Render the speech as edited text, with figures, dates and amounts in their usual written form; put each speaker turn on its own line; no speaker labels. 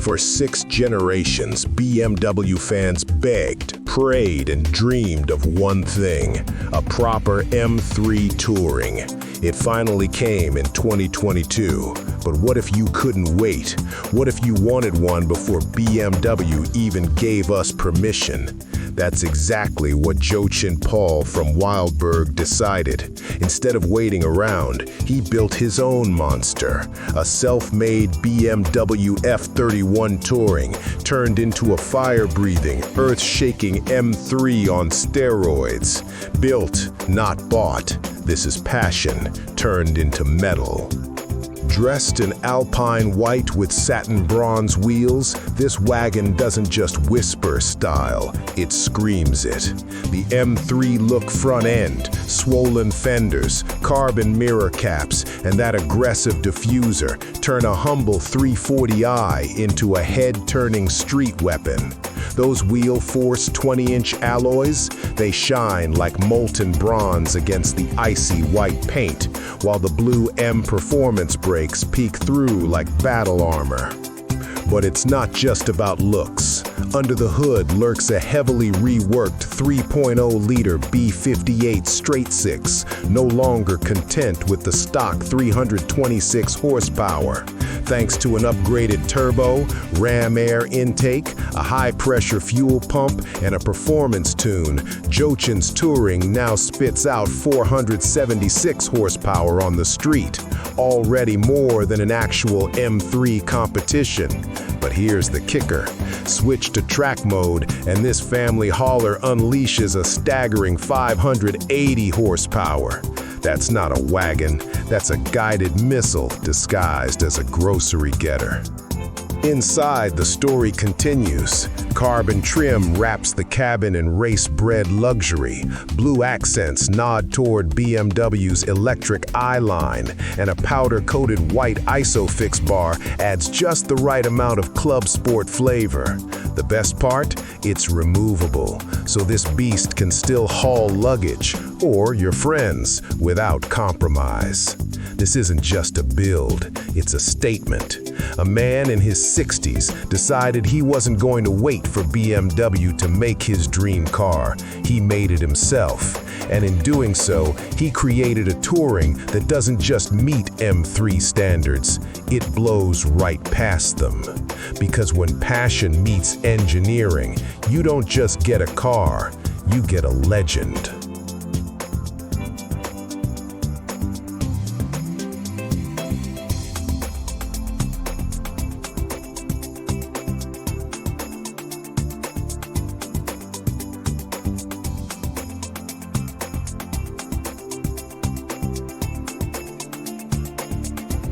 For 6 generations, BMW fans begged, prayed, and dreamed of one thing: a proper M3 touring. It finally came in 2022. But what if you couldn't wait? What if you wanted one before BMW even gave us permission? That's exactly what Jochen Paul from Wildberg decided. Instead of waiting around, he built his own monster, a self-made BMW F31 Touring, turned into a fire-breathing, earth-shaking M3 on steroids. Built, not bought. This is passion turned into metal. Dressed in Alpine White with satin bronze wheels, this wagon doesn't just whisper style, it screams it. The M3 look front end, swollen fenders, carbon mirror caps, and that aggressive diffuser turn a humble 340i into a head-turning street weapon. Those wheel force 20-inch alloys, they shine like molten bronze against the icy white paint, while the blue M performance brakes peek through like battle armor. But it's not just about looks. Under the hood lurks a heavily reworked 3.0-liter B58 straight-six, no longer content with the stock 326 horsepower. Thanks to an upgraded turbo, ram air intake, a high-pressure fuel pump, and a performance tune, Jochen's Touring now spits out 476 horsepower on the street, already more than an actual M3 competition. But here's the kicker. Switch to track mode, and this family hauler unleashes a staggering 580 horsepower. That's not a wagon, that's a guided missile disguised as a grocery getter. Inside, the story continues. Carbon trim wraps the cabin in race-bred luxury. Blue accents nod toward BMW's electric I-line, and a powder-coated white ISOFIX bar adds just the right amount of club sport flavor. The best part? It's removable, so this beast can still haul luggage, or your friends, without compromise. This isn't just a build, it's a statement. A man in his 60s decided he wasn't going to wait for BMW to make his dream car. He made it himself. And in doing so, he created a touring that doesn't just meet M3 standards, it blows right past them. Because when passion meets engineering, you don't just get a car, you get a legend.